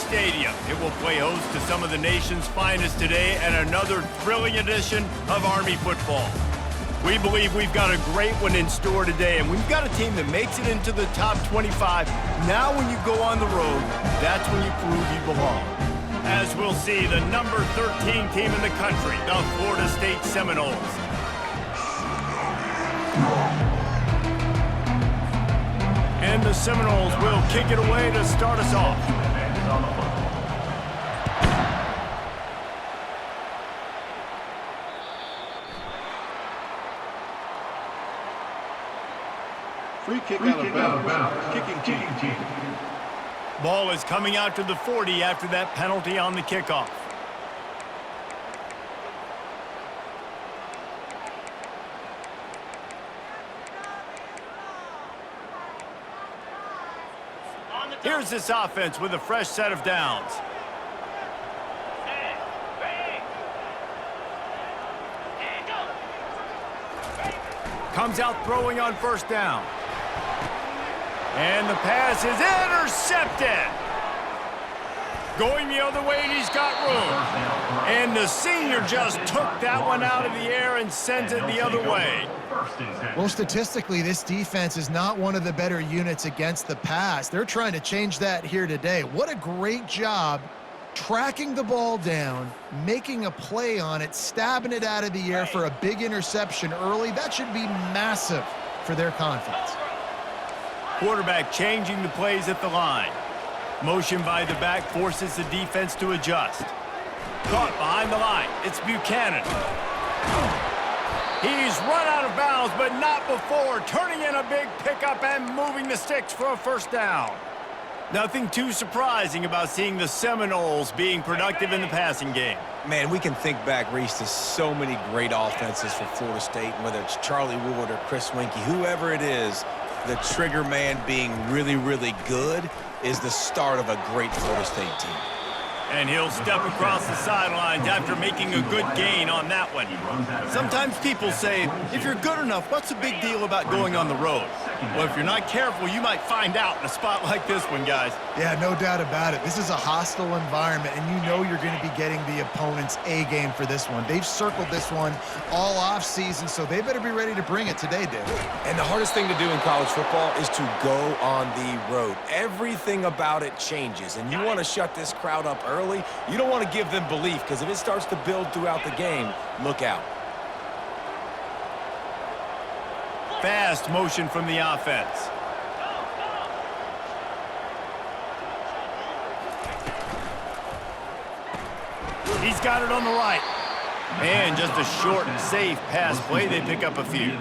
Stadium. It will play host to some of the nation's finest today and another thrilling edition of Army football. We believe we've got a great one in store today, and we've got a team that makes it into the top 25. Now when you go on the road, that's when you prove you belong. As we'll see, the number 13 team in the country, the Florida State Seminoles. And the Seminoles will kick it away to start us off. Free kick out of bounds. Kicking team. Ball is coming out to the 40 after that penalty on the kickoff. Here's this offense with a fresh set of downs. Comes out throwing on first down. And the pass is intercepted. Going the other way, and he's got room. And the senior just took that one out of the air and sends it the other way. Well, statistically, this defense is not one of the better units against the pass. They're trying to change that here today. What a great job tracking the ball down, making a play on it, stabbing it out of the air for a big interception early. That should be massive for their confidence. Quarterback changing the plays at the line. Motion by the back forces the defense to adjust. Caught behind the line. It's Buchanan. He's run out of bounds, but not before turning in a big pickup and moving the sticks for a first down. Nothing too surprising about seeing the Seminoles being productive in the passing game. Man, we can think back, Reese, to so many great offenses for Florida State, whether it's Charlie Wood or Chris Winkie, whoever it is, the trigger man being really, really good is the start of a great Florida State team. And he'll step across the sidelines after making a good gain on that one. Sometimes people say, if you're good enough, what's the big deal about going on the road? Well, if you're not careful, you might find out in a spot like this one, guys. Yeah, no doubt about it. This is a hostile environment, and you know you're going to be getting the opponent's A game for this one. They've circled this one all off season, so they better be ready to bring it today, Dave. And the hardest thing to do in college football is to go on the road. Everything about it changes, and you want to shut this crowd up early. You don't want to give them belief, because if it starts to build throughout the game, look out. Fast motion from the offense. He's got it on the right. And just a short and safe pass play, they pick up a few.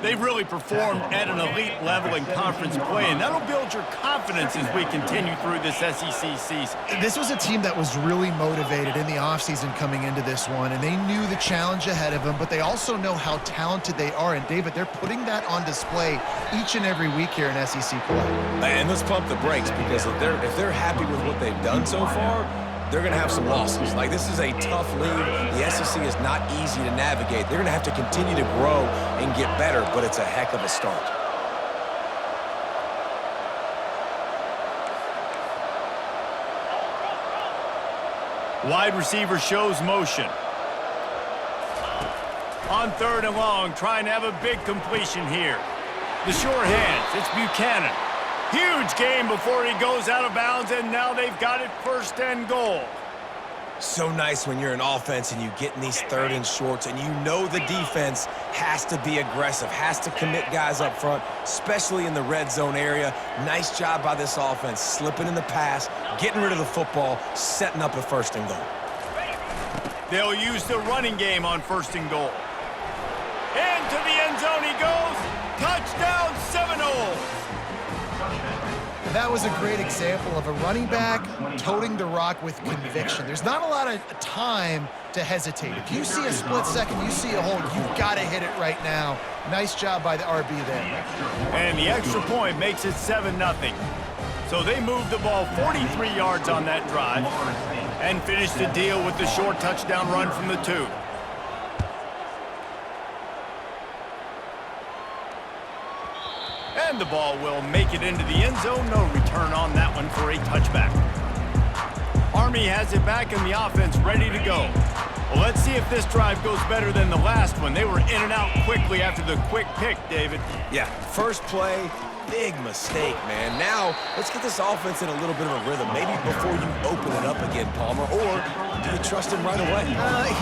They've really performed at an elite level in conference play, and that'll build your confidence as we continue through this SEC season. This was a team that was really motivated in the offseason coming into this one, and they knew the challenge ahead of them, but they also know how talented they are. And, David, they're putting that on display each and every week here in SEC play. And let's pump the brakes, because if they're happy with what they've done so far, they're going to have some losses. Like, this is a tough league. The SEC is not easy to navigate. They're going to have to continue to grow and get better, but it's a heck of a start. Wide receiver shows motion. On third and long, trying to have a big completion here. The short hands, it's Buchanan. Huge gain before he goes out of bounds, and now they've got it first and goal. So nice when you're an offense and you get in these third and shorts, and you know the defense has to be aggressive, has to commit guys up front, especially in the red zone area. Nice job by this offense, slipping in the pass, getting rid of the football, setting up a first and goal. They'll use the running game on first and goal. Into the end zone he goes. Touchdown, Seminoles. That was a great example of a running back toting the rock with conviction. There's not a lot of time to hesitate. If you see a split second, you see a hole, you've got to hit it right now. Nice job by the RB there. And the extra point makes it 7-0. So they moved the ball 43 yards on that drive and finished the deal with the short touchdown run from the 2. And the ball will make it into the end zone. No return on that one for a touchback. Army has it back and the offense ready to go. Well, let's see if this drive goes better than the last one. They were in and out quickly after the quick pick, David. Yeah, first play, big mistake, man. Now, let's get this offense in a little bit of a rhythm. Maybe before you open it up again, Palmer, or do you trust him right away?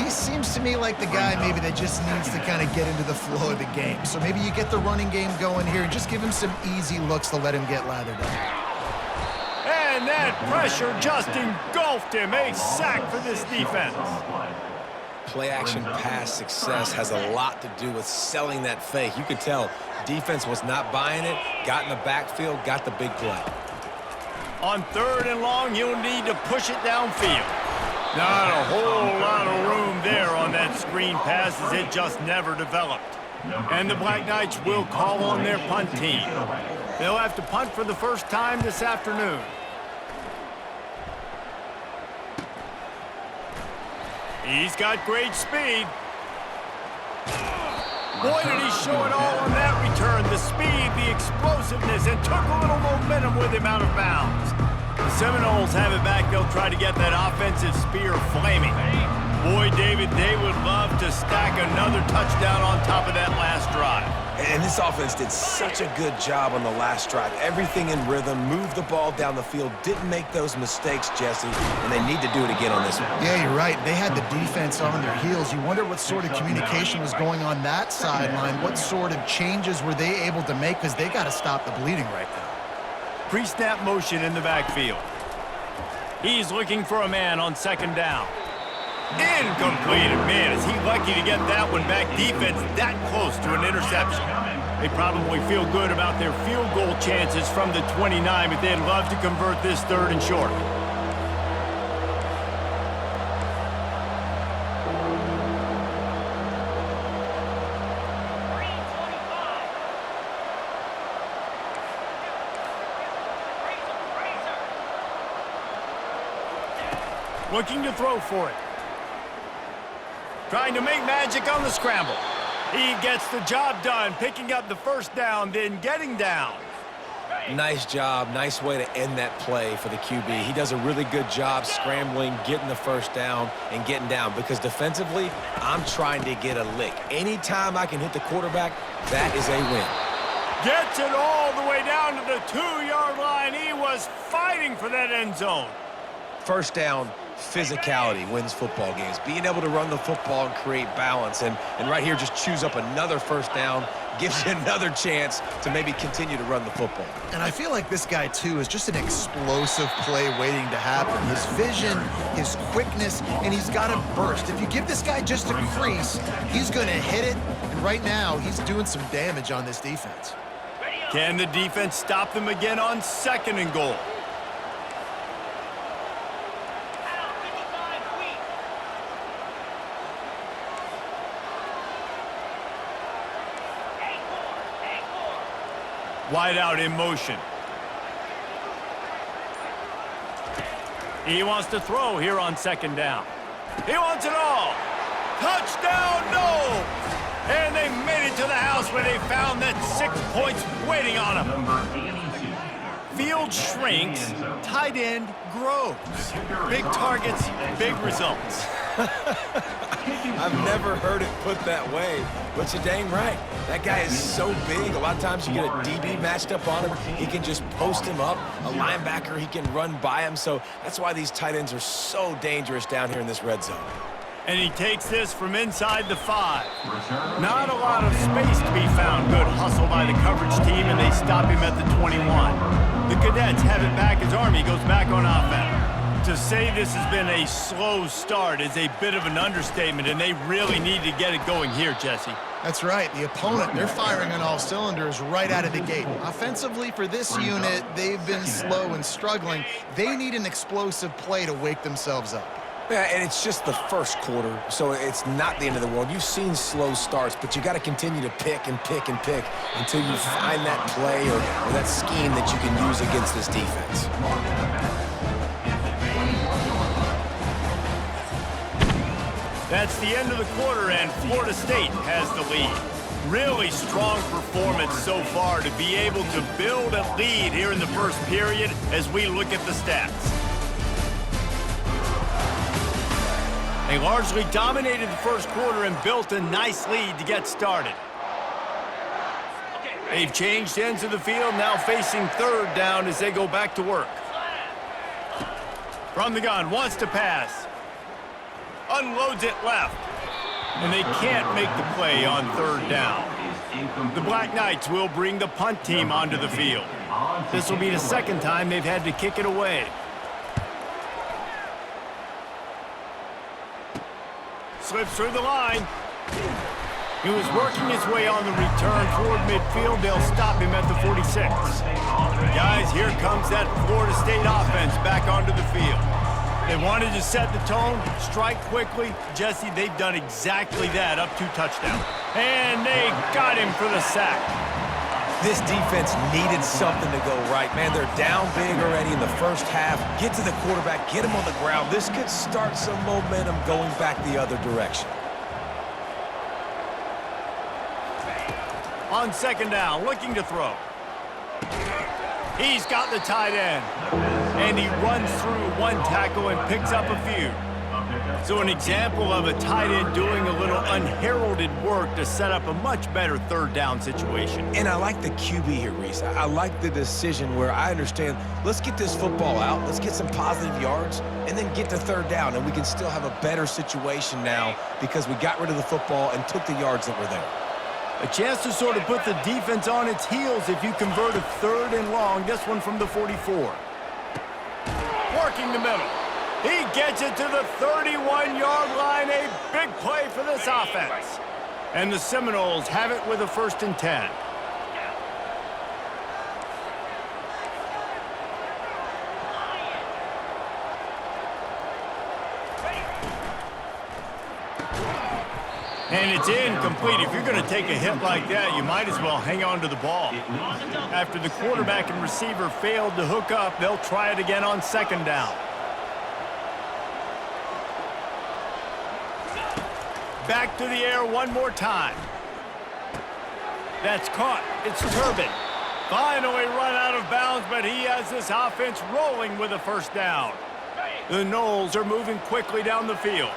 He seems to me like the guy maybe that just needs to kind of get into the flow of the game. So maybe you get the running game going here and just give him some easy looks to let him get lathered up. And that pressure just engulfed him. A sack for this defense. Play-action pass success has a lot to do with selling that fake. You could tell defense was not buying it, got in the backfield, got the big play. On 3rd and long, you'll need to push it downfield. Not a whole lot of room there on that screen pass as it just never developed. And the Black Knights will call on their punt team. They'll have to punt for the first time this afternoon. He's got great speed. Boy, did he show it all on that return. The speed, the explosiveness, and took a little momentum with him out of bounds. The Seminoles have it back. They'll try to get that offensive spear flaming. Boy, David, they would love to stack another touchdown on top of that last drive. And this offense did such a good job on the last drive. Everything in rhythm, moved the ball down the field, didn't make those mistakes, Jesse, and they need to do it again on this one. Yeah, you're right. They had the defense on their heels. You wonder what sort of communication was going on that sideline. What sort of changes were they able to make, because they got to stop the bleeding right now. Pre-snap motion in the backfield. He's looking for a man on 2nd down. Incomplete. Man, is he lucky to get that one back. Defense that close to an interception. They probably feel good about their field goal chances from the 29, but they'd love to convert this 3rd and short. Looking to throw for it. Trying to make magic on the scramble. He gets the job done, picking up the 1st down, then getting down. Nice job. Nice way to end that play for the QB. He does a really good job scrambling, getting the 1st down, and getting down. Because defensively, I'm trying to get a lick. Anytime I can hit the quarterback, that is a win. Gets it all the way down to the 2-yard line. He was fighting for that end zone. 1st down, physicality wins football games. Being able to run the football and create balance. And right here, just choose up another 1st down, gives you another chance to maybe continue to run the football. And I feel like this guy, too, is just an explosive play waiting to happen. His vision, his quickness, and he's got a burst. If you give this guy just a crease, he's going to hit it. And right now, he's doing some damage on this defense. Can the defense stop them again on 2nd and goal? Wide out in motion. He wants to throw here on 2nd down. He wants it all. Touchdown, no! And they made it to the house where they found that 6 points waiting on them. Field shrinks, tight end grows. Big targets, big results. I've never heard it put that way, but you're dang right. That guy is so big. A lot of times you get a DB matched up on him. He can just post him up. A linebacker, he can run by him. So that's why these tight ends are so dangerous down here in this red zone. And he takes this from inside the 5. Not a lot of space to be found. Good hustle by the coverage team, and they stop him at the 21. The Cadets have it back as Army goes back on offense. To say this has been a slow start is a bit of an understatement, and they really need to get it going here, Jesse. That's right. The opponent, they're firing on all cylinders right out of the gate. Offensively, for this unit, they've been slow and struggling. They need an explosive play to wake themselves up. Yeah, and it's just the 1st quarter, so it's not the end of the world. You've seen slow starts, but you got to continue to pick and pick and pick until you find that play or that scheme that you can use against this defense. That's the end of the quarter, and Florida State has the lead. Really strong performance so far to be able to build a lead here in the 1st period as we look at the stats. They largely dominated the first quarter and built a nice lead to get started. They've changed ends of the field, now facing third down as they go back to work. From the gun, wants to pass. Unloads it left. And they can't make the play on third down. The Black Knights will bring the punt team onto the field. This will be the second time they've had to kick it away. Slips through the line. He was working his way on the return toward midfield. They'll stop him at the 46. Guys, here comes that Florida State offense back onto the field. They wanted to set the tone, strike quickly. Jesse, they've done exactly that, up 2 touchdowns. And they got him for the sack. This defense needed something to go right. Man, they're down big already in the first half. Get to the quarterback, get him on the ground. This could start some momentum going back the other direction. On second down, looking to throw. He's got the tight end. And he runs through 1 tackle and picks up a few. So an example of a tight end doing a little unheralded work to set up a much better third down situation. And I like the QB here, Reese. I like the decision where I understand, let's get this football out, let's get some positive yards, and then get to third down, and we can still have a better situation now because we got rid of the football and took the yards that were there. A chance to sort of put the defense on its heels if you convert a third and long. This one from the 44. Working the middle. He gets it to the 31-yard line. A big play for this offense. And the Seminoles have it with a 1st and 10. And it's incomplete. If you're going to take a hit like that, you might as well hang on to the ball. After the quarterback and receiver failed to hook up, they'll try it again on second down. Back to the air one more time. That's caught. It's Turbin. Finally run out of bounds, but he has this offense rolling with a 1st down. The Noles are moving quickly down the field.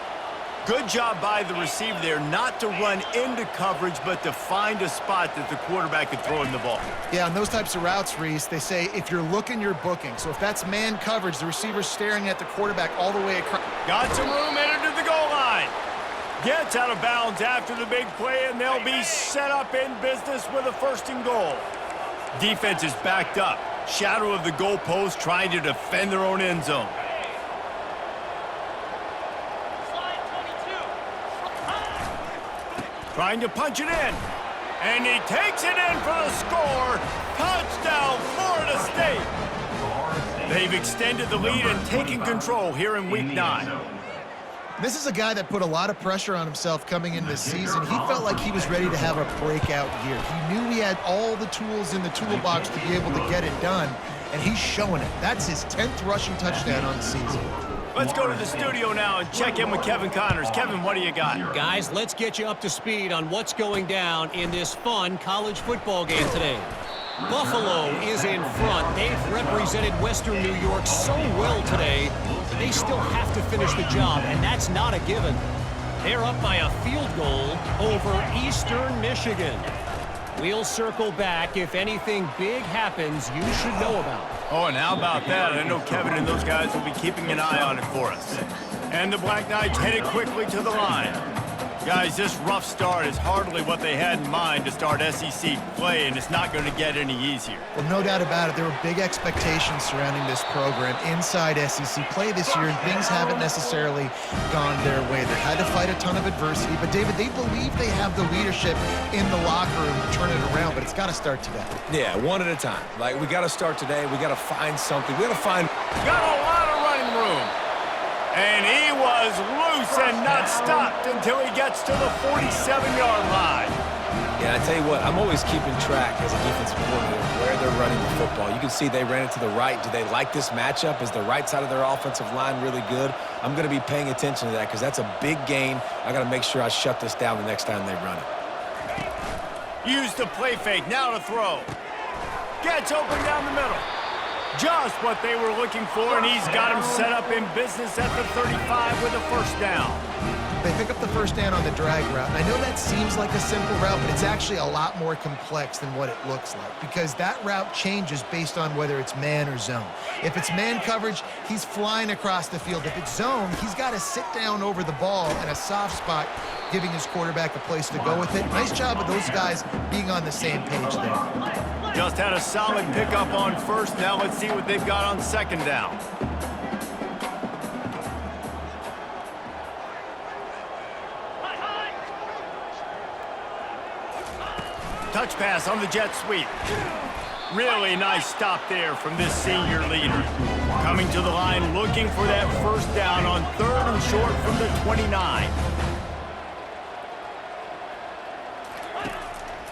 Good job by the receiver there not to run into coverage, but to find a spot that the quarterback could throw in the ball. Yeah, on those types of routes, Reese, they say if you're looking, you're booking. So if that's man coverage, the receiver's staring at the quarterback all the way across. Got some room, entered to the goal line. Gets out of bounds after the big play, and they'll be set up in business with a 1st and goal. Defense is backed up. Shadow of the goalpost trying to defend their own end zone. Trying to punch it in. And he takes it in for the score. Touchdown, Florida State. They've extended the lead and taken control here in Week 9. This is a guy that put a lot of pressure on himself coming in this season. He felt like he was ready to have a breakout year. He knew he had all the tools in the toolbox to be able to get it done, and he's showing it. That's his 10th rushing touchdown on the season. Let's go to the studio now and check in with Kevin Connors. Kevin, what do you got? Guys, let's get you up to speed on what's going down in this fun college football game today. Buffalo is in front. They've represented Western New York so well today. They still have to finish the job, and that's not a given. They're up by a field goal over Eastern Michigan. We'll circle back. If anything big happens, you should know about it. Oh, and how about that? I know Kevin and those guys will be keeping an eye on it for us. And the Black Knights headed quickly to the line. Guys, this rough start is hardly what they had in mind to start SEC play, and it's not going to get any easier. Well, no doubt about it. There were big expectations surrounding this program inside SEC play this year, and things haven't necessarily gone their way. They've had to fight a ton of adversity, but David, they believe they have the leadership in the locker room to turn it around, but it's got to start today. Yeah, one at a time. Like, we got to start today. We got to find something. We got to find... Got a lot of running room. And he was loose and not stopped until he gets to the 47-yard line. Yeah, I tell you what, I'm always keeping track as a defensive coordinator where they're running the football. You can see they ran it to the right. Do they like this matchup? Is the right side of their offensive line really good? I'm going to be paying attention to that because that's a big gain. I got to make sure I shut this down the next time they run it. Use the play fake. Now to throw. Gets open down the middle. Just what they were looking for, and he's got him set up in business at the 35 with a first down. They pick up the first down on the drag route. And I know that seems like a simple route, but it's actually a lot more complex than what it looks like because that route changes based on whether it's man or zone. If it's man coverage, he's flying across the field. If it's zone, he's got to sit down over the ball in a soft spot, giving his quarterback a place to go with it. Nice job of those guys being on the same page there. Just had a solid pickup on first. Now let's see what they've got on second down. Touch pass on the jet sweep. Really nice stop there from this senior leader. Coming to the line, looking for that first down on 3rd and short from the 29.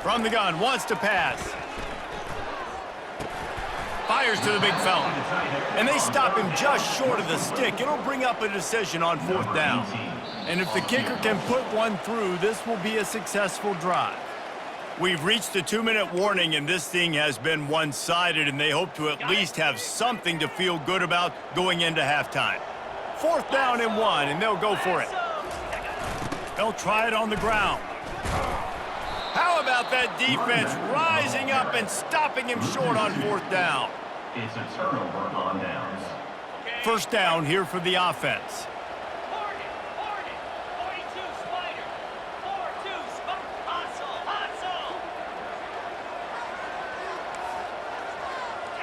From the gun, wants to pass. Fires to the big fella. And they stop him just short of the stick. It'll bring up a decision on 4th down. And if the kicker can put one through, this will be a successful drive. We've reached the 2-minute warning, and this thing has been one-sided, and they hope to at least have something to feel good about going into halftime. 4th down and 1, and they'll go for it. They'll try it on the ground. How about that defense rising up and stopping him short on 4th down? It's a turnover on downs. First down here for the offense.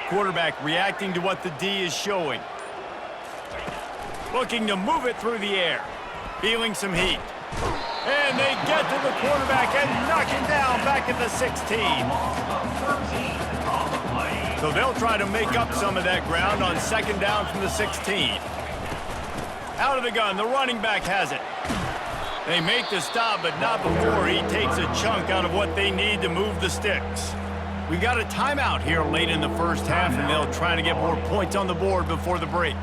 Quarterback reacting to what the D is showing. Looking to move it through the air. Feeling some heat. And they get to the quarterback and knock him down back at the 16. So they'll try to make up some of that ground on second down from the 16. Out of the gun, the running back has it. They make the stop, but not before he takes a chunk out of what they need to move the sticks. We got a timeout here late in the first half, and they'll try to get more points on the board before the break.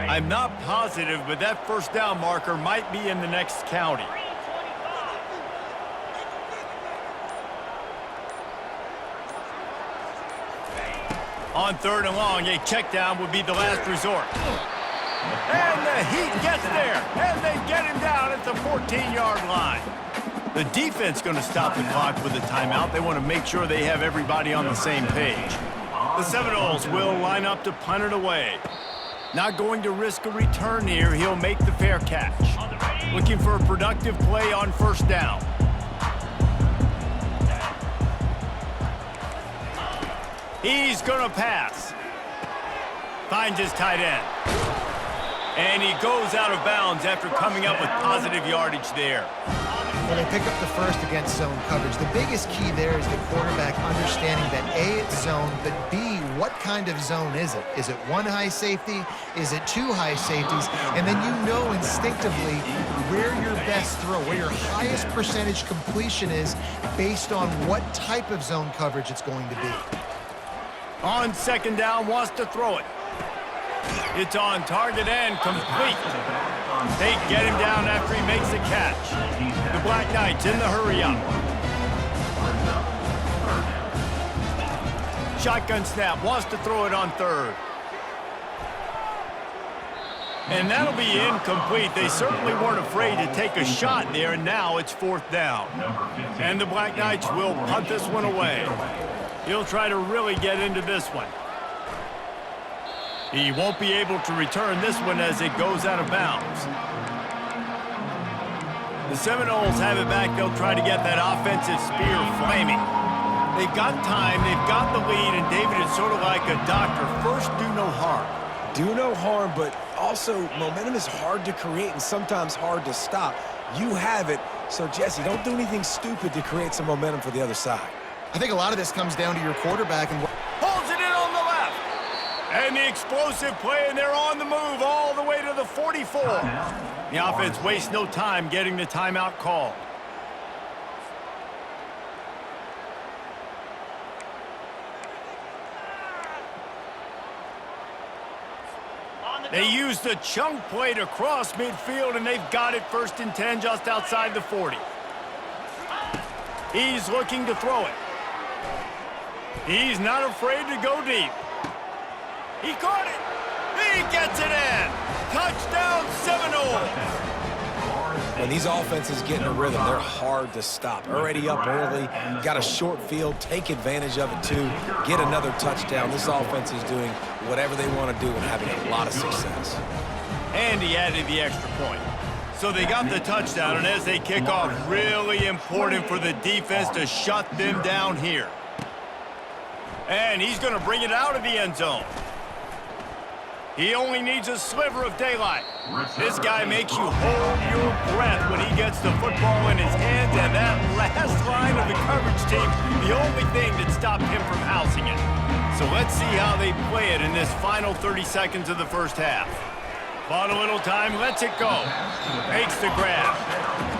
I'm not positive, but that first down marker might be in the next county. On 3rd and long, a check down would be the last resort. And the heat gets there, and they get him down at the 14-yard line. The defense going to stop the clock with a timeout. They want to make sure they have everybody on the same page. The Seminoles will line up to punt it away. Not going to risk a return here. He'll make the fair catch. Looking for a productive play on first down. He's going to pass. Finds his tight end. And he goes out of bounds after coming up with positive yardage there. Well, they pick up the first against zone coverage. The biggest key there is the quarterback understanding that A, it's zone, but B, what kind of zone is it? Is it one high safety? Is it two high safeties? And then you know instinctively where your best throw, where your highest percentage completion is based on what type of zone coverage it's going to be. On second down, wants to throw it. It's on target and complete. They get him down after he makes the catch. The Black Knights in the hurry-up. Shotgun snap, wants to throw it on 3rd. And that'll be incomplete. They certainly weren't afraid to take a shot there, and now it's 4th down. And the Black Knights will punt this one away. He'll try to really get into this one. He won't be able to return this one as it goes out of bounds. The Seminoles have it back. They'll try to get that offensive spear flaming. They've got time. They've got the lead, and David is sort of like a doctor. First, do no harm. Do no harm, but also momentum is hard to create and sometimes hard to stop. You have it, so Jesse, don't do anything stupid to create some momentum for the other side. I think a lot of this comes down to your quarterback and Pulls it in on the left. And the explosive play, and they're on the move all the way to the 44. The offense wastes no time getting the timeout called. On the They used the chunk play to cross midfield, and they've got it 1st and 10 just outside the 40. He's looking to throw it. He's not afraid to go deep. He caught it. He gets it in. Touchdown, Seminoles. When these offenses get in a rhythm, they're hard to stop. Already up early, got a short field, take advantage of it too, get another touchdown. This offense is doing whatever they want to do and having a lot of success. And he added the extra point. So they got the touchdown, and as they kick off, really important for the defense to shut them down here. And he's going to bring it out of the end zone. He only needs a sliver of daylight. This guy makes you hold your breath when he gets the football in his hands, and that last line of the coverage team, the only thing that stopped him from housing it. So let's see how they play it in this final 30 seconds of the first half. Bought a little time, lets it go. Makes the grab.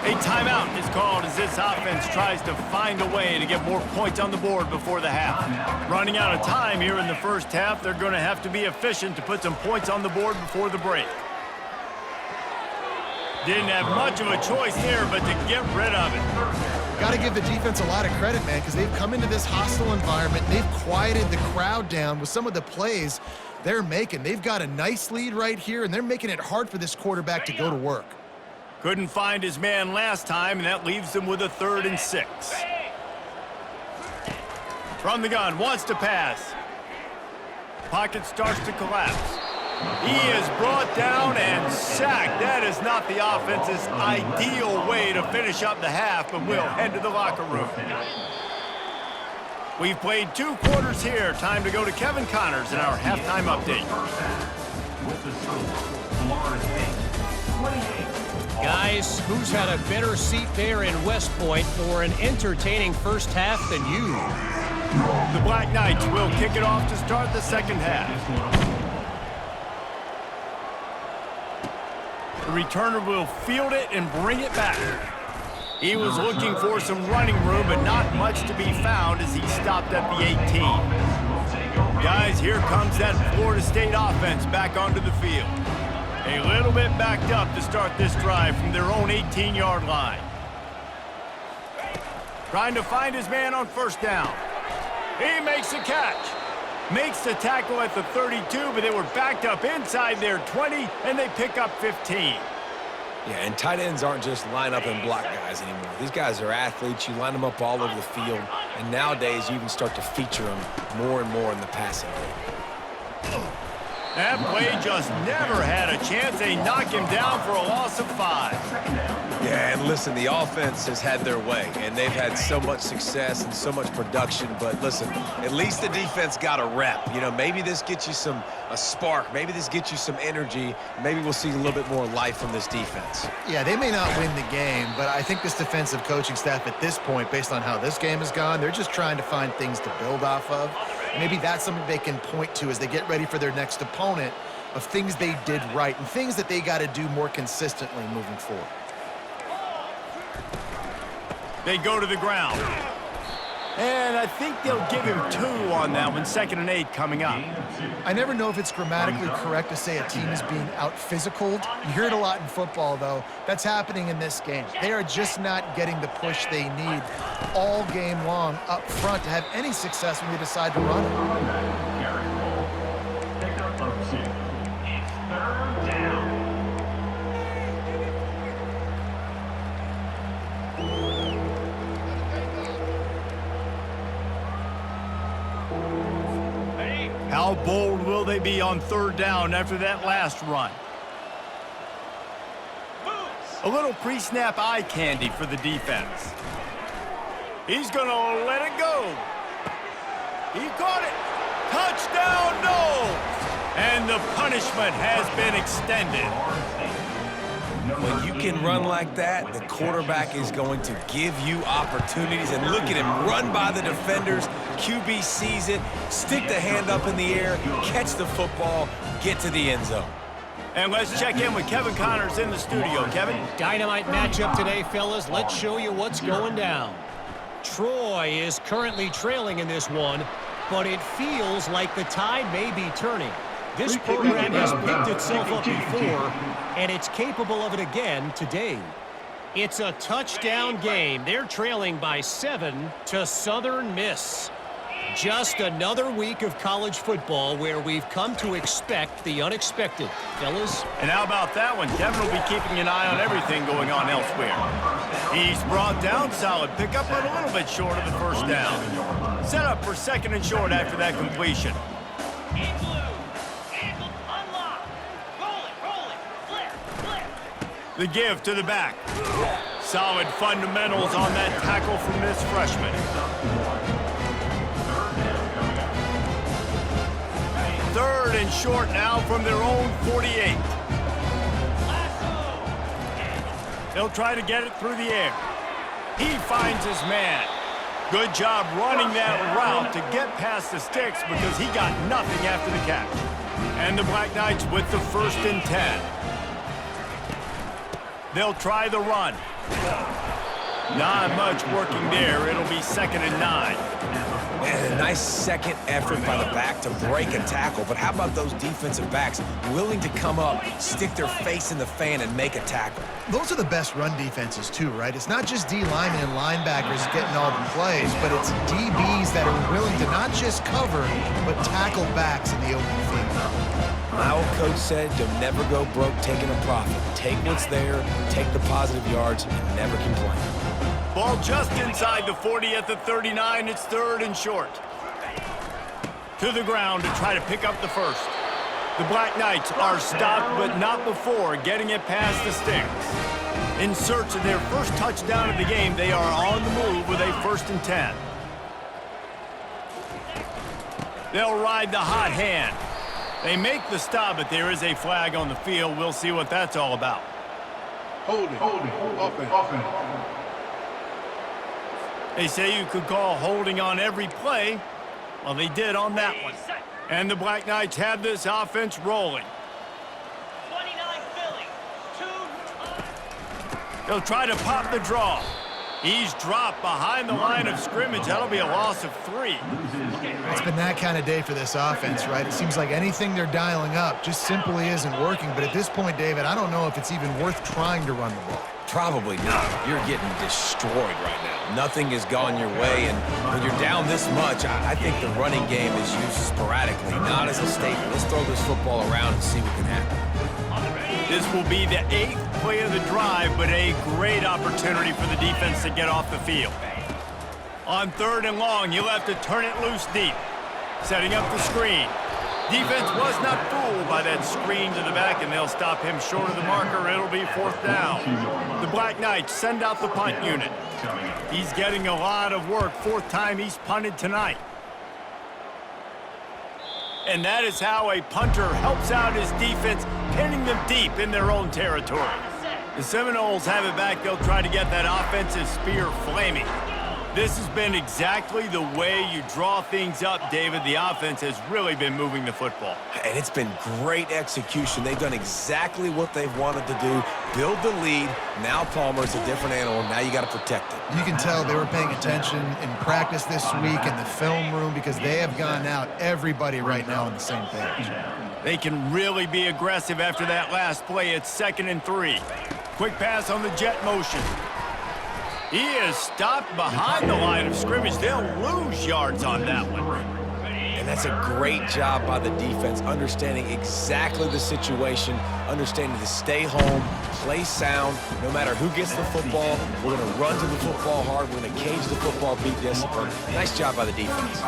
A timeout is called as this offense tries to find a way to get more points on the board before the half. Running out of time here in the first half, they're going to have to be efficient to put some points on the board before the break. Didn't have much of a choice there, but to get rid of it. Got to give the defense a lot of credit, man, because they've come into this hostile environment. They've quieted the crowd down with some of the plays they're making. They've got a nice lead right here, and they're making it hard for this quarterback to go to work. Couldn't find his man last time, and that leaves them with a 3rd and 6. From the gun, wants to pass. Pocket starts to collapse. He is brought down and sacked. That is not the offense's ideal way to finish up the half, but we'll head to the locker room. We've played 2 quarters here. Time to go to Kevin Connors in our halftime update. With the score, Florida State 28. Guys, who's had a better seat there in West Point for an entertaining first half than you? The Black Knights will kick it off to start the second half. The returner will field it and bring it back. He was looking for some running room, but not much to be found as he stopped at the 18. Guys, here comes that Florida State offense back onto the field. A little bit backed up to start this drive from their own 18-yard line. Trying to find his man on 1st down. He makes the catch. Makes the tackle at the 32, but they were backed up inside their 20, and they pick up 15. Yeah, and tight ends aren't just line up and block guys anymore. These guys are athletes. You line them up all over the field, and nowadays you even start to feature them more and more in the passing game. That play just never had a chance. They knock him down for a loss of 5. Yeah, and listen, the offense has had their way, and they've had so much success and so much production. But listen, at least the defense got a rep. You know, maybe this gets you a spark. Maybe this gets you some energy. Maybe we'll see a little bit more life from this defense. Yeah, they may not win the game, but I think this defensive coaching staff at this point, based on how this game has gone, they're just trying to find things to build off of. Maybe that's something they can point to as they get ready for their next opponent, of things they did right and things that they got to do more consistently moving forward. They go to the ground. And I think they'll give him 2 on that one. 2nd and 8 coming up. I never know if it's grammatically correct to say a team is being out-physicaled. You hear it a lot in football, though. That's happening in this game. They are just not getting the push they need all game long up front to have any success when they decide to run it. Pick up of 2. It's 3rd down. How bold will they be on 3rd down after that last run? A little pre-snap eye candy for the defense. He's going to let it go. He caught it. Touchdown, no! And the punishment has been extended. When you can run like that, the quarterback is going to give you opportunities. And look at him run by the defenders. QB sees it, stick the hand up in the air, catch the football, get to the end zone. And let's check in with Kevin Connors in the studio. Kevin? Dynamite matchup today, fellas. Let's show you what's going down. Troy is currently trailing in this one, but it feels like the tide may be turning. This program has picked itself up before, and it's capable of it again today. It's a touchdown game. They're trailing by 7 to Southern Miss. Just another week of college football where we've come to expect the unexpected. Fellas? And how about that one? Kevin will be keeping an eye on everything going on elsewhere. He's brought down, solid pickup, but a little bit short of the first down. Set up for 2nd and short after that completion. In blue. Angle unlocked. Roll it. Flip. The give to the back. Solid fundamentals on that tackle from this freshman. 3rd and short now from their own 48. They'll try to get it through the air. He finds his man. Good job running that route to get past the sticks because he got nothing after the catch. And the Black Knights with the 1st and 10. They'll try the run. Not much working there. It'll be 2nd and 9. And a nice second effort by the back to break a tackle. But how about those defensive backs willing to come up, stick their face in the fan, and make a tackle? Those are the best run defenses too, right? It's not just D linemen and linebackers getting all the plays, but it's DBs that are willing to not just cover, but tackle backs in the open field. My old coach said you'll never go broke taking a profit. Take what's there, take the positive yards, and never complain. Ball just inside the 40 at the 39. It's 3rd and short. To the ground to try to pick up the 1st. The Black Knights are stopped, but not before getting it past the sticks. In search of their first touchdown of the game, they are on the move with a 1st and 10. They'll ride the hot hand. They make the stop, but there is a flag on the field. We'll see what that's all about. Holding. Offense. They say you could call holding on every play. Well, they did on that one. And the Black Knights have this offense rolling. 29 Philly. 2. They'll try to pop the draw. He's dropped behind the line of scrimmage. That'll be a loss of 3. It's been that kind of day for this offense, right? It seems like anything they're dialing up just simply isn't working. But at this point, David, I don't know if it's even worth trying to run the ball. Probably not. You're getting destroyed right now. Nothing has gone your way, and when you're down this much, I think the running game is used sporadically, not as a staple. Let's throw this football around and see what can happen. This will be the 8th play of the drive, but a great opportunity for the defense to get off the field. On 3rd and long, you'll have to turn it loose deep. Setting up the screen. Defense was not fooled by that screen to the back, and they'll stop him short of the marker. It'll be 4th down. The Black Knights send out the punt unit. He's getting a lot of work. 4th time he's punted tonight. And that is how a punter helps out his defense, pinning them deep in their own territory. The Seminoles have it back. They'll try to get that offensive spear flaming. This has been exactly the way you draw things up, David. The offense has really been moving the football. And it's been great execution. They've done exactly what they've wanted to do. Build the lead. Now Palmer's a different animal. Now you got to protect it. You can tell they were paying attention in practice this week in the film room because they have gone out, everybody right now on the same page. They can really be aggressive after that last play. It's 2nd and 3. Quick pass on the jet motion. He is stopped behind the line of scrimmage. They'll lose yards on that one. And that's a great job by the defense, understanding exactly the situation, understanding to stay home, play sound. No matter who gets the football, we're going to run to the football hard. We're going to cage the football, be disciplined. Nice job by the defense.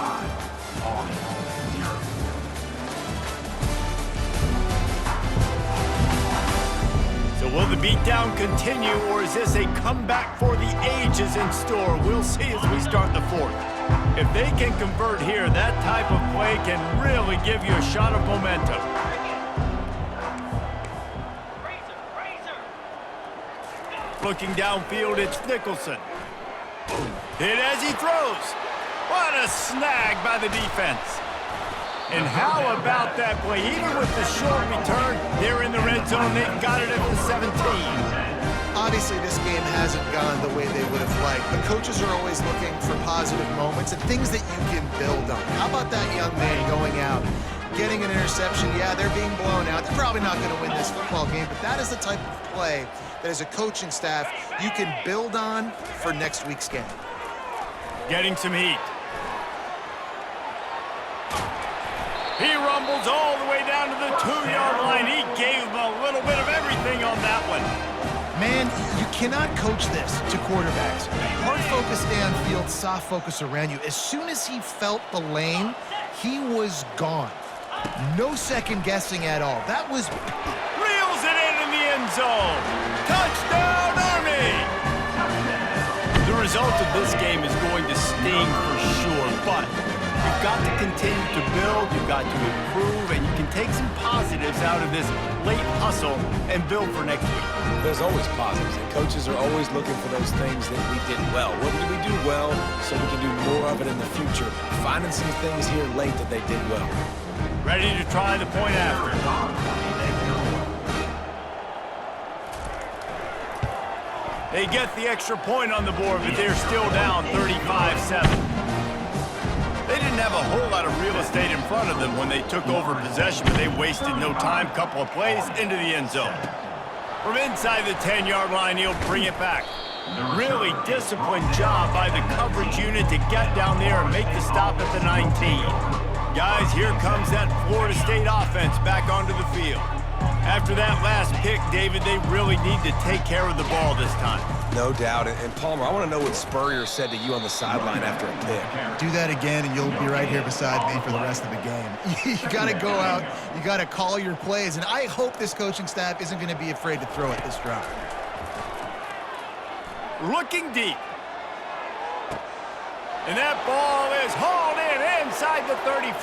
So will the beatdown continue, or is this a comeback for the ages in store? We'll see as we start the 4th. If they can convert here, that type of play can really give you a shot of momentum. Looking downfield, it's Nicholson. Hit as he throws. What a snag by the defense. And how about that play? Even with the short return, they're in the red zone. They've got it at the 17. Obviously, this game hasn't gone the way they would have liked, but coaches are always looking for positive moments and things that you can build on. How about that young man going out getting an interception. Yeah, they're being blown out. They're probably not going to win this football game, but that is the type of play that as a coaching staff you can build on for next week's game. Getting some heat. He rumbles all the way down to the 2-yard line. He gave him a little bit of everything on that one. Man, you cannot coach this to quarterbacks. Hard focus downfield, soft focus around you. As soon as he felt the lane, he was gone. No second guessing at all. That was... Reels it in the end zone. Touchdown, Army! The result of this game is going to sting for sure, but you've got to continue to build, you've got to improve, and you can take some positives out of this late hustle and build for next week. There's always positives, and coaches are always looking for those things that we did well. What did we do well so we can do more of it in the future? Finding some things here late that they did well. Ready to try the point after. They get the extra point on the board, but they're still down 35-7. They didn't have a whole lot of real estate in front of them when they took over possession, but they wasted no time. Couple of plays into the end zone. From inside the 10-yard line, he'll bring it back. Really disciplined job by the coverage unit to get down there and make the stop at the 19. Guys, here comes that Florida State offense back onto the field. After that last pick, David, they really need to take care of the ball this time. No doubt. And Palmer, I want to know what Spurrier said to you on the sideline after a pick. Do that again, and you'll be right here beside me for the rest of the game. You got to go out. You got to call your plays, and I hope this coaching staff isn't going to be afraid to throw it this drive. Looking deep. And that ball is hauled in inside the 35.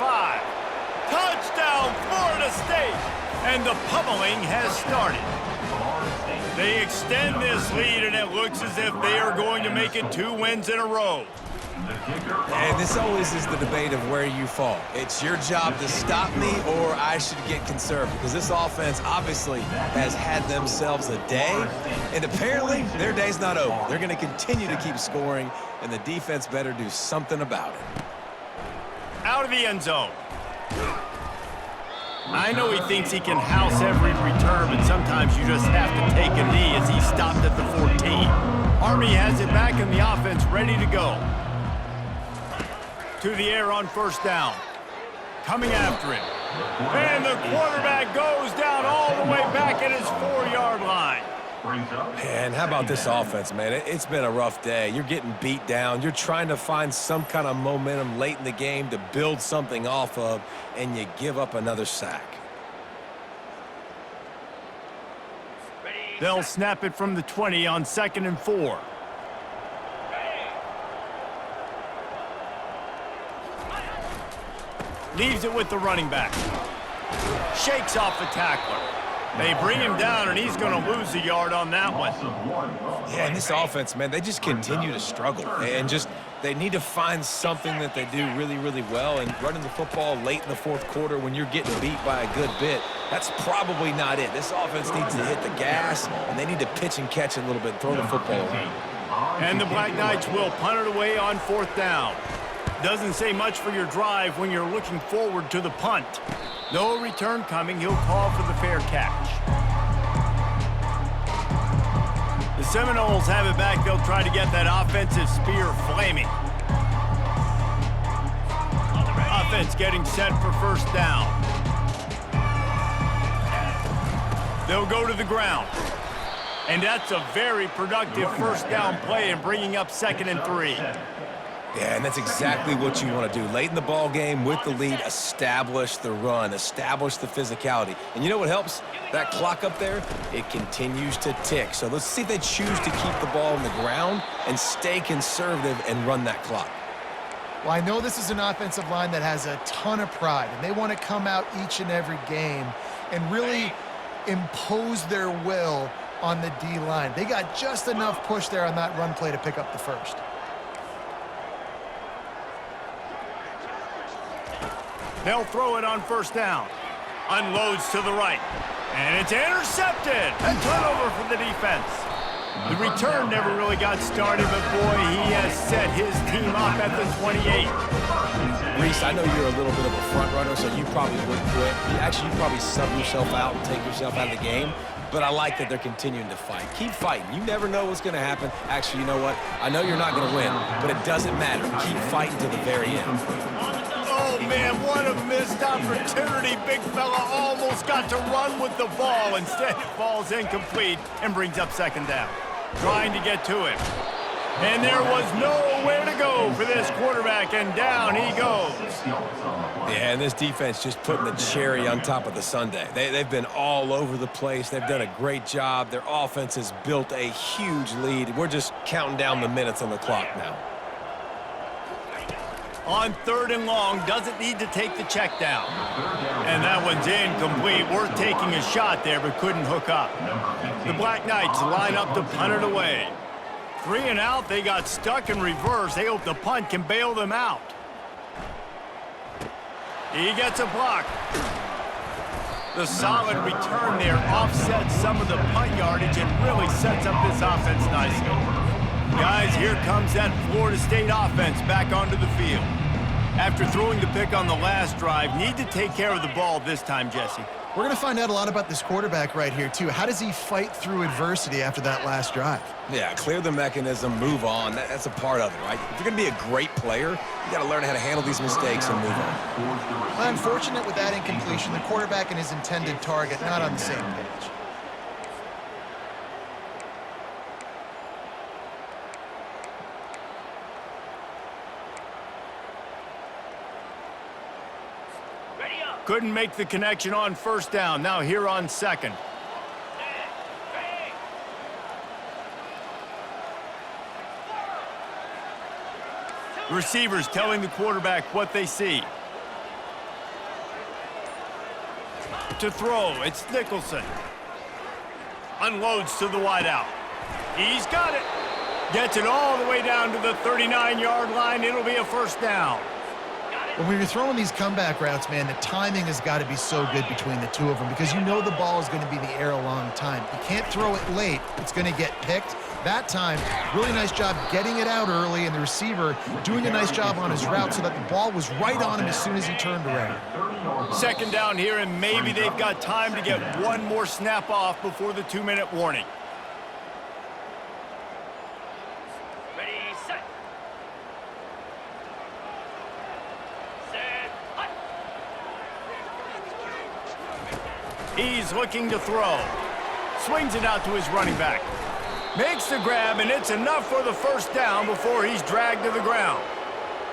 Touchdown, Florida State. And the pummeling has started. They extend this lead, and it looks as if they are going to make it 2 wins in a row. And this always is the debate of where you fall. It's your job to stop me, or I should get conservative, because this offense obviously has had themselves a day, and apparently their day's not over. They're going to continue to keep scoring, and the defense better do something about it. Out of the end zone. I know he thinks he can house every return, but sometimes you just have to take a knee as he stopped at the 14. Army has it back in the offense, ready to go. To the air on first down. Coming after him. And the quarterback goes down all the way back at his 4-yard line. And how about this offense, man? It's been a rough day. You're getting beat down. You're trying to find some kind of momentum late in the game to build something off of, and you give up another sack. They'll snap it from the 20 on 2nd and 4. Leaves it with the running back. Shakes off the tackler. They bring him down, and he's going to lose a yard on that one. Yeah, and this offense, man, they just continue to struggle. And they need to find something that they do really, really well. And running the football late in the 4th quarter when you're getting beat by a good bit, that's probably not it. This offense needs to hit the gas, and they need to pitch and catch a little bit, throw the football around. And the Black Knights will punt it away on 4th down. Doesn't say much for your drive when you're looking forward to the punt. No return coming. He'll call for the fair catch. The Seminoles have it back. They'll try to get that offensive spear flaming. Offense getting set for first down. They'll go to the ground. And that's a very productive first down play and bringing up 2nd and 3. Yeah, and that's exactly what you want to do. Late in the ball game with the lead, establish the run, establish the physicality. And you know what helps? That clock up there, it continues to tick. So let's see if they choose to keep the ball on the ground and stay conservative and run that clock. Well, I know this is an offensive line that has a ton of pride, and they want to come out each and every game and really impose their will on the D-line. They got just enough push there on that run play to pick up the first. They'll throw it on first down. Unloads to the right. And it's intercepted. A turnover for the defense. The return never really got started, but boy, he has set his team up at the 28. Reese, I know you're a little bit of a front runner, so you probably would quit. Actually, you probably sub yourself out and take yourself out of the game. But I like that they're continuing to fight. Keep fighting. You never know what's going to happen. Actually, you know what? I know you're not going to win, but it doesn't matter. Keep fighting to the very end. Oh, man, what a missed opportunity. Big fella almost got to run with the ball. Instead, it falls incomplete and brings up second down. Trying to get to it. And there was nowhere to go for this quarterback, and down he goes. Yeah, and this defense just putting the cherry on top of the sundae. They've been all over the place. They've done a great job. Their offense has built a huge lead. We're just counting down the minutes on the clock now. On 3rd and long, doesn't need to take the check down. And that one's incomplete. Worth taking a shot there, but couldn't hook up. The Black Knights line up to punt it away. 3 and out, they got stuck in reverse. They hope the punt can bail them out. He gets a block. The solid return there offsets some of the punt yardage and really sets up this offense nicely. Guys, here comes that Florida State offense back onto the field. After throwing the pick on the last drive, need to take care of the ball this time, Jesse. We're going to find out a lot about this quarterback right here, too. How does he fight through adversity after that last drive? Yeah, clear the mechanism, move on. That's a part of it, right? If you're going to be a great player, you got to learn how to handle these mistakes and move on. Well, unfortunate with that incompletion, the quarterback and his intended target not on the same page. Couldn't make the connection on 1st down. Now here on 2nd. Receivers telling the quarterback what they see. To throw, it's Nicholson. Unloads to the wideout. He's got it. Gets it all the way down to the 39-yard line. It'll be a 1st down. When you're throwing these comeback routes, man, the timing has got to be so good between the two of them because you know the ball is going to be in the air a long time. You can't throw it late. It's going to get picked. That time, really nice job getting it out early, and the receiver doing a nice job on his route so that the ball was right on him as soon as he turned around. 2nd down here, and maybe they've got time to get one more snap off before the 2-minute warning. He's looking to throw. Swings it out to his running back. Makes the grab, and it's enough for the 1st down before he's dragged to the ground.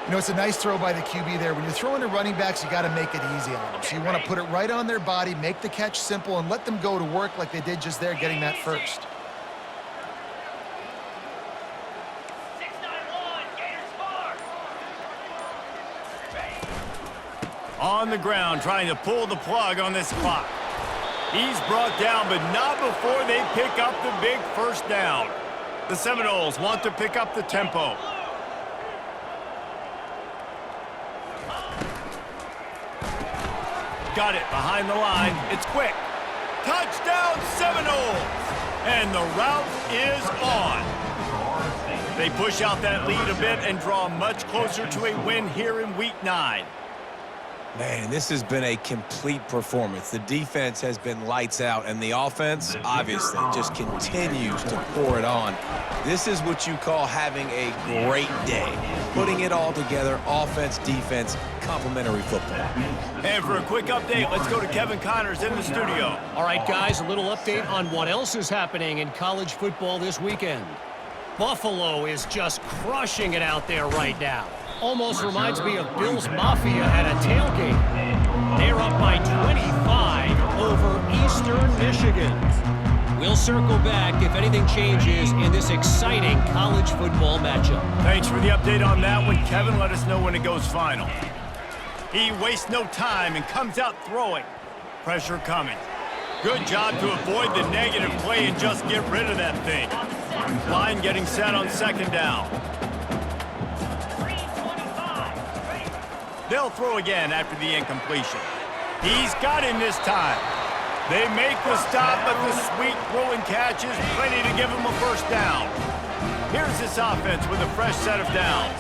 You know, it's a nice throw by the QB there. When you're throwing to running backs, you got to make it easy on them. So you want to put it right on their body, make the catch simple, and let them go to work like they did just there, getting that 1st. On the ground, trying to pull the plug on this clock. He's brought down, but not before they pick up the big 1st down. The Seminoles want to pick up the tempo. Got it behind the line. It's quick. Touchdown, Seminoles! And the route is on. They push out that lead a bit and draw much closer to a win here in Week 9. Man, this has been a complete performance. The defense has been lights out, and the offense, obviously, just continues to pour it on. This is what you call having a great day. Putting it all together, offense, defense, complementary football. And for a quick update, let's go to Kevin Connors in the studio. All right, guys, a little update on what else is happening in college football this weekend. Buffalo is just crushing it out there right now. Almost reminds me of Bill's Mafia at a tailgate. They're up by 25 over Eastern Michigan. We'll circle back if anything changes in this exciting college football matchup. Thanks for the update on that one, Kevin. Let us know when it goes final. He wastes no time and comes out throwing. Pressure coming. Good job to avoid the negative play and just get rid of that thing. Line getting set on 2nd down. They'll throw again after the incompletion. He's got him this time. They make the stop, but the sweet throwing catch is plenty to give them a first down. Here's this offense with a fresh set of downs.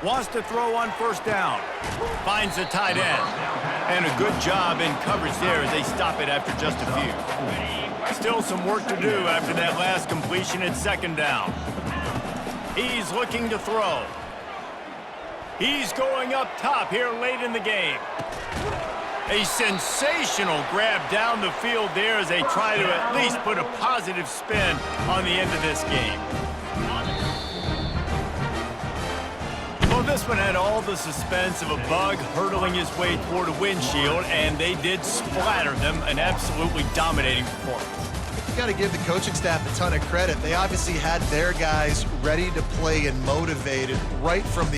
Wants to throw on first down. Finds the tight end. And a good job in coverage there as they stop it after just a few. Still some work to do after that last completion at second down. He's looking to throw. He's going up top here late in the game. A sensational grab down the field there as they try to at least put a positive spin on the end of this game. Well, this one had all the suspense of a bug hurtling his way toward a windshield, and they did splatter them, an absolutely dominating performance. You got to give the coaching staff a ton of credit. They obviously had their guys ready to play and motivated right from the